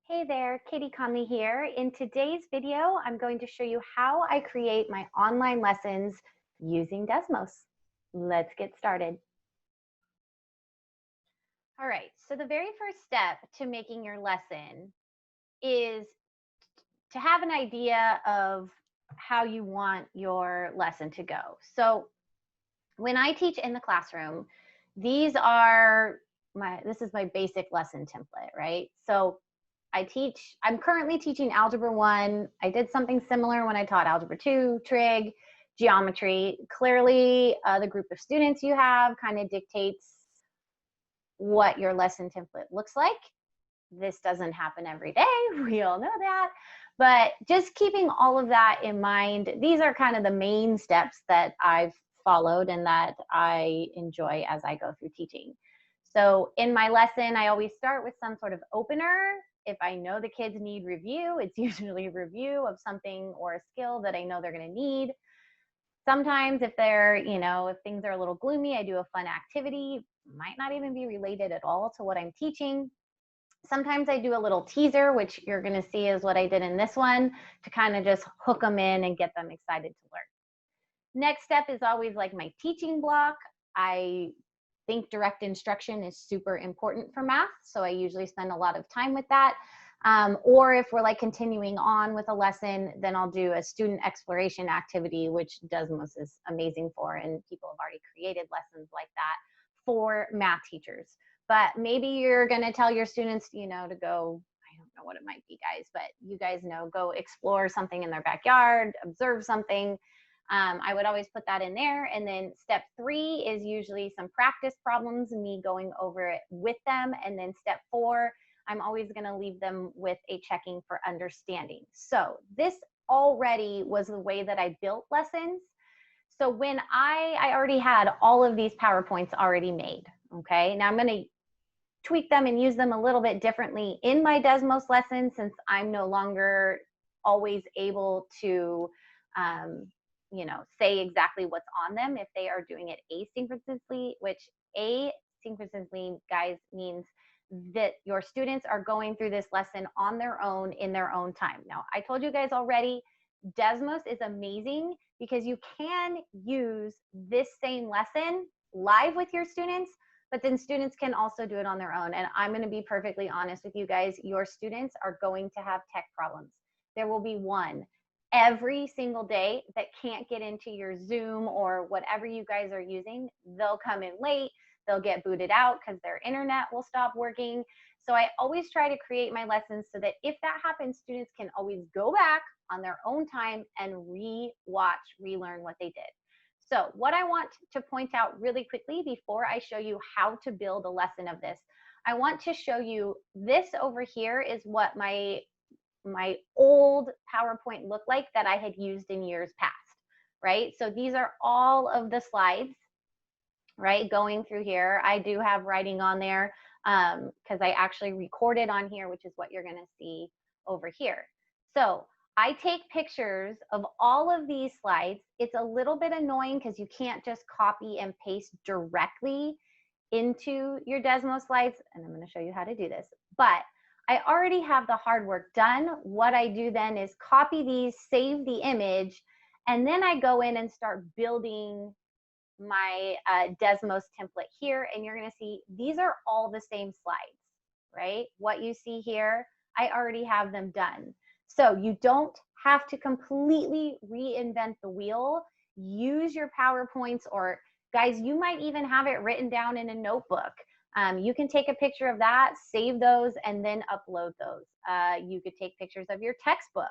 Hey there, Katie Conley here. In today's video, I'm going to show you how I create my online lessons using Desmos. Let's get started. All right, so the very first step to making your lesson is to have an idea of how you want your lesson to go. So when I teach in the classroom, this is my basic lesson template, right? So I'm currently teaching Algebra 1. I did something similar when I taught Algebra 2, trig, geometry. Clearly, the group of students you have kind of dictates what your lesson template looks like. This doesn't happen every day. We all know that. But just keeping all of that in mind, these are kind of the main steps that I've followed and that I enjoy as I go through teaching. So in my lesson, I always start with some sort of opener. If I know the kids need review, it's usually a review of something or a skill that I know they're going to need. Sometimes if if things are a little gloomy, I do a fun activity, might not even be related at all to what I'm teaching. Sometimes I do a little teaser, which you're going to see is what I did in this one, to kind of just hook them in and get them excited to learn. Next step is always like my teaching block. I think direct instruction is super important for math, so I usually spend a lot of time with that. Or if we're like continuing on with a lesson, then I'll do a student exploration activity, which Desmos is amazing for, and people have already created lessons like that for math teachers. But maybe you're going to tell your students, to go, I don't know what it might be, guys, but you guys know, go explore something in their backyard, observe something. I would always put that in there. And then step 3 is usually some practice problems, me going over it with them. And then step 4, I'm always going to leave them with a checking for understanding. So this already was the way that I built lessons. So when I already had all of these PowerPoints already made. Okay, now I'm going to tweak them and use them a little bit differently in my Desmos lesson, since I'm no longer always able to say exactly what's on them if they are doing it asynchronously, which asynchronously, guys, means that your students are going through this lesson on their own in their own time. Now, I told you guys already, Desmos is amazing because you can use this same lesson live with your students, but then students can also do it on their own. And I'm going to be perfectly honest with you guys, your students are going to have tech problems. There will be one every single day that can't get into your Zoom or whatever you guys are using. They'll come in late, they'll get booted out because their internet will stop working. So I always try to create my lessons so that if that happens, students can always go back on their own time and re-watch, relearn what they did. So what I want to point out really quickly before I show you how to build a lesson of this, I want to show you this over here is what my old PowerPoint looked like that I had used in years past, right? So these are all of the slides, right? Going through here. I do have writing on there because I actually recorded on here, which is what you're going to see over here. So I take pictures of all of these slides. It's a little bit annoying because you can't just copy and paste directly into your Desmos slides, and I'm going to show you how to do this. But I already have the hard work done. What I do then is copy these, save the image, and then I go in and start building my Desmos template here. And you're going to see these are all the same slides, right? What you see here, I already have them done. So you don't have to completely reinvent the wheel. Use your PowerPoints, or guys, you might even have it written down in a notebook. You can take a picture of that, save those, and then upload those. You could take pictures of your textbook,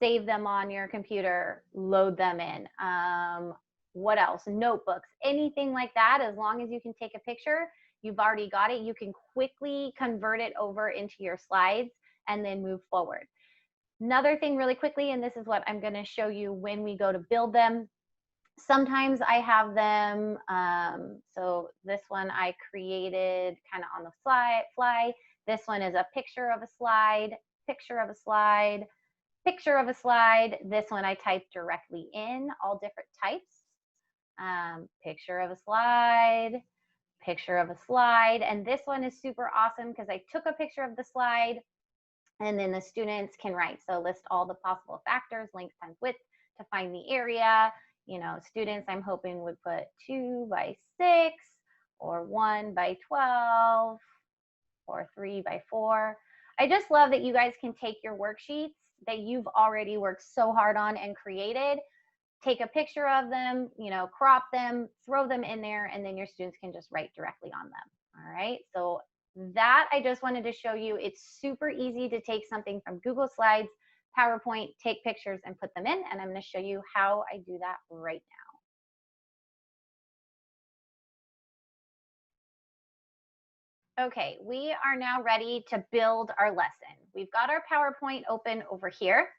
save them on your computer, load them in. What else? Notebooks, anything like that. As long as you can take a picture, you've already got it. You can quickly convert it over into your slides and then move forward. Another thing really quickly, and this is what I'm going to show you when we go to build them. Sometimes I have them, so this one I created kind of on the fly. This one is a picture of a slide, picture of a slide, picture of a slide. This one I typed directly in, all different types. Picture of a slide, picture of a slide. And this one is super awesome because I took a picture of the slide, And then the students can write. So list all the possible factors, length times width to find the area. You know, students I'm hoping would put 2 by 6 or 1 by 12 or 3 by 4. I just love that you guys can take your worksheets that you've already worked so hard on and created, take a picture of them, you know, crop them, throw them in there, and then your students can just write directly on them. All right, so that I just wanted to show you. It's super easy to take something from Google Slides, PowerPoint, take pictures and put them in, and I'm going to show you how I do that right now. Okay, we are now ready to build our lesson. We've got our PowerPoint open over here.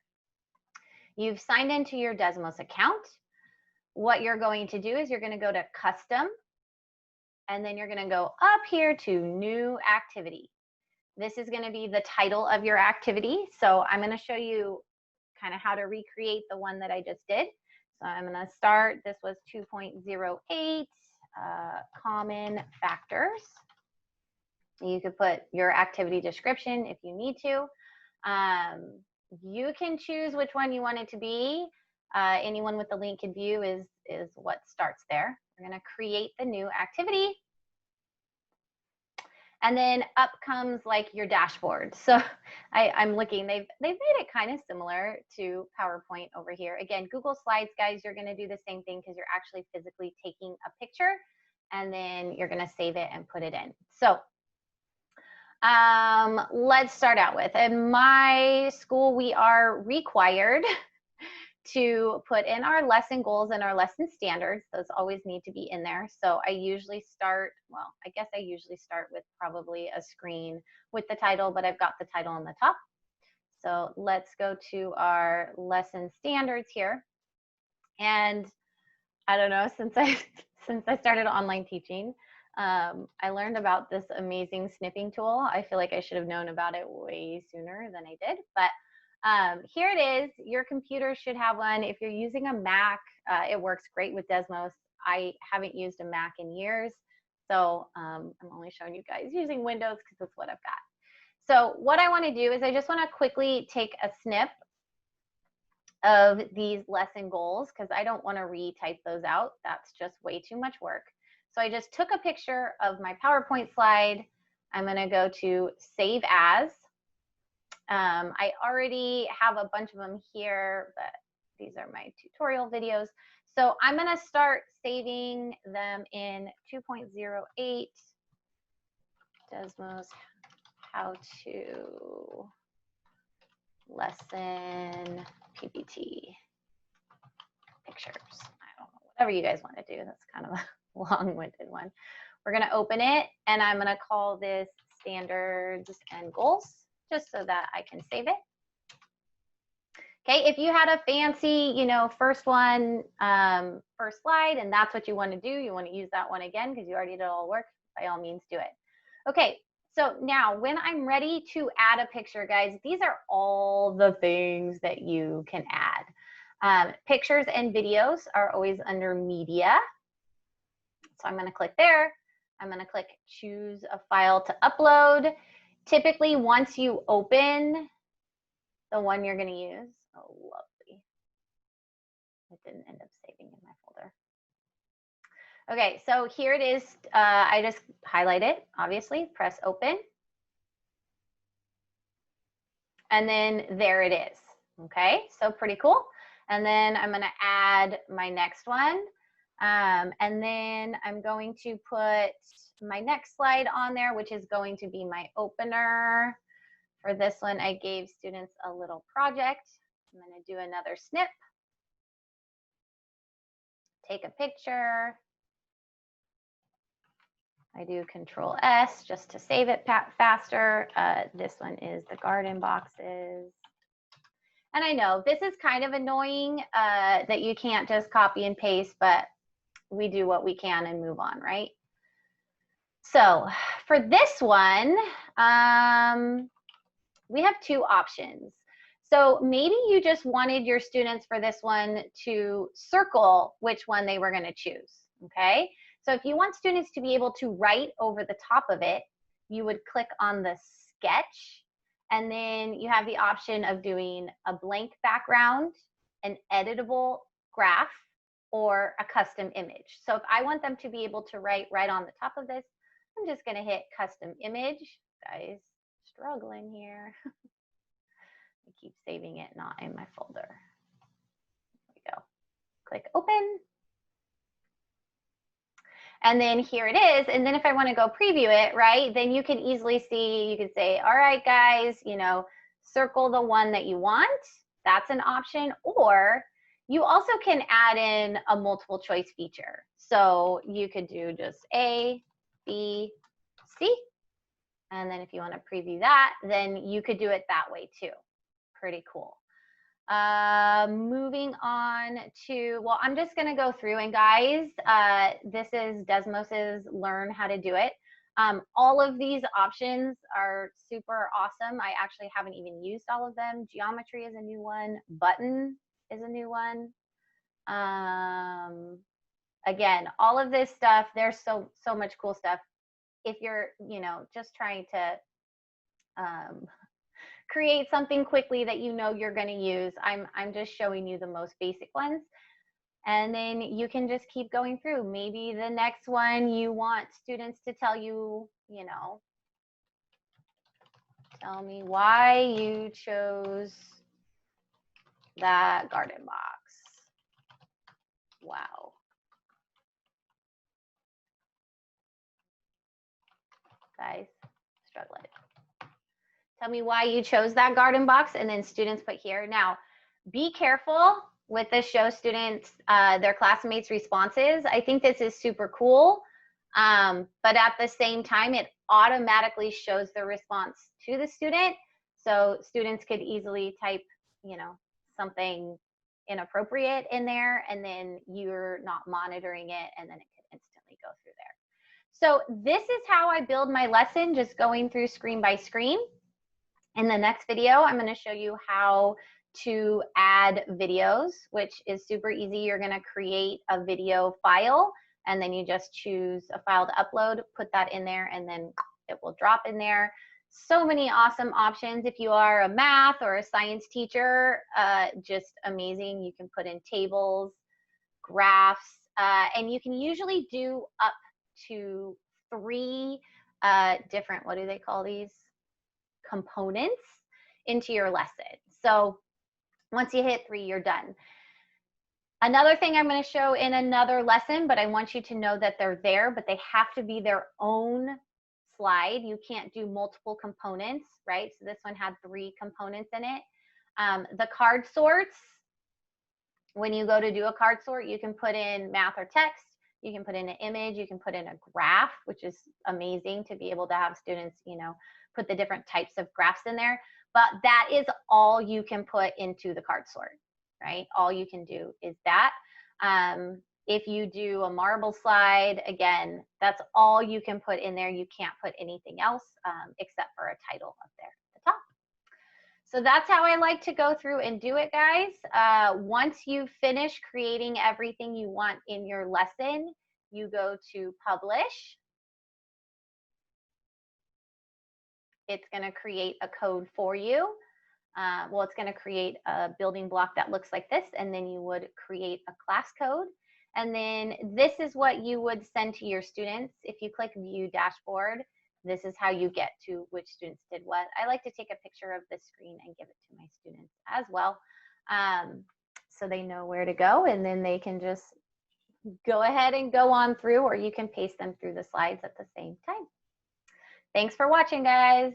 You've signed into your Desmos account. What you're going to do is you're going to go to Custom, and then you're going to go up here to New Activity. This is going to be the title of your activity. So I'm going to show you kind of how to recreate the one that I just did. So I'm going to start. This was 2.08 common factors. You could put your activity description if you need to. You can choose which one you want it to be. Anyone with the link in view is what starts there. We're going to create the new activity. And then up comes like your dashboard. So I'm looking, they've made it kind of similar to PowerPoint over here. Again, Google Slides, guys, you're going to do the same thing because you're actually physically taking a picture and then you're going to save it and put it in. So let's start out with, in my school, we are required to put in our lesson goals and our lesson standards. Those always need to be in there. So I usually start, well, I guess I usually start with probably a screen with the title, but I've got the title on the top. So let's go to our lesson standards here. And I don't know, since I started online teaching, I learned about this amazing snipping tool. I feel like I should have known about it way sooner than I did, but here it is. Your computer should have one. If you're using a Mac, it works great with Desmos. I haven't used a Mac in years, so I'm only showing you guys using Windows because that's what I've got. So what I want to do is I just want to quickly take a snip of these lesson goals because I don't want to retype those out. That's just way too much work. So I just took a picture of my PowerPoint slide. I'm going to go to Save As. I already have a bunch of them here, but these are my tutorial videos. So I'm going to start saving them in 2.08 Desmos How to Lesson PPT Pictures. I don't know, whatever you guys want to do. That's kind of a long-winded one. We're going to open it, and I'm going to call this Standards and Goals, just so that I can save it. Okay, if you had a fancy, you know, first one, first slide, and that's what you want to do, you want to use that one again because you already did all the work, by all means do it. Okay, so now when I'm ready to add a picture, guys, these are all the things that you can add. Pictures and videos are always under media. So I'm going to click there. I'm going to click choose a file to upload. Typically, once you open the one you're going to use, oh, lovely. It didn't end up saving in my folder. Okay, so here it is. I just highlight it, obviously, press open. And then there it is. Okay, so pretty cool. And then I'm going to add my next one. And then I'm going to put my next slide on there, which is going to be my opener. For this one, I gave students a little project. I'm going to do another snip. Take a picture. I do Control S just to save it faster. This one is the garden boxes. And I know this is kind of annoying that you can't just copy and paste, but we do what we can and move on, right? So for this one, we have two options. So maybe you just wanted your students for this one to circle which one they were going to choose, okay? So if you want students to be able to write over the top of it, you would click on the sketch, And then you have the option of doing a blank background, an editable graph, or a custom image. So if I want them to be able to write right on the top of this, I'm just going to hit custom image. Guys, struggling here. I keep saving it not in my folder. There we go. Click open. And then here it is. And then if I want to go preview it, right, then you can easily see, you can say, all right, guys, you know, circle the one that you want. That's an option. Or you also can add in a multiple choice feature. So you could do just A, B, C. And then if you want to preview that, then you could do it that way too. Pretty cool. Moving on to, well, I'm just going to go through, and guys, this is Desmos's Learn How to Do It. All of these options are super awesome. I actually haven't even used all of them. Geometry is a new one. Button is a new one. Again, all of this stuff, there's so much cool stuff. If you're, you know, just trying to create something quickly that you know you're going to use, I'm just showing you the most basic ones. And then you can just keep going through. Maybe the next one you want students to tell you, you know, tell me why you chose that garden box. Wow. Guys, struggling. Tell me why you chose that garden box, and then students put here. Now, be careful with the show students their classmates' responses. I think this is super cool, but at the same time, it automatically shows the response to the student. So students could easily type, you know, something inappropriate in there, and then you're not monitoring it, and then it could instantly go through there. So this is how I build my lesson, just going through screen by screen. In the next video, I'm going to show you how to add videos, which is super easy. You're going to create a video file, and then you just choose a file to upload, put that in there, and then it will drop in there. So many awesome options. If you are a math or a science teacher, just amazing. You can put in tables, graphs, and you can usually do up to 3 different, what do they call these? Components into your lesson. So once you hit 3, you're done. Another thing I'm going to show in another lesson, but I want you to know that they're there, but they have to be their own slide. You can't do multiple components, right? So this one had 3 components in it. The card sorts, when you go to do a card sort, you can put in math or text, you can put in an image, you can put in a graph, which is amazing to be able to have students, you know, put the different types of graphs in there. But that is all you can put into the card sort, right? All you can do is that. If you do a marble slide, again, that's all you can put in there. You can't put anything else except for a title up there at the top. So that's how I like to go through and do it, guys. Once you finish creating everything you want in your lesson, you go to publish. It's going to create a code for you. Well, it's going to create a building block that looks like this, and then you would create a class code. And then this is what you would send to your students. If you click View Dashboard, this is how you get to which students did what. I like to take a picture of the screen and give it to my students as well, so they know where to go, and then they can just go ahead and go on through, or you can paste them through the slides at the same time. Thanks for watching, guys.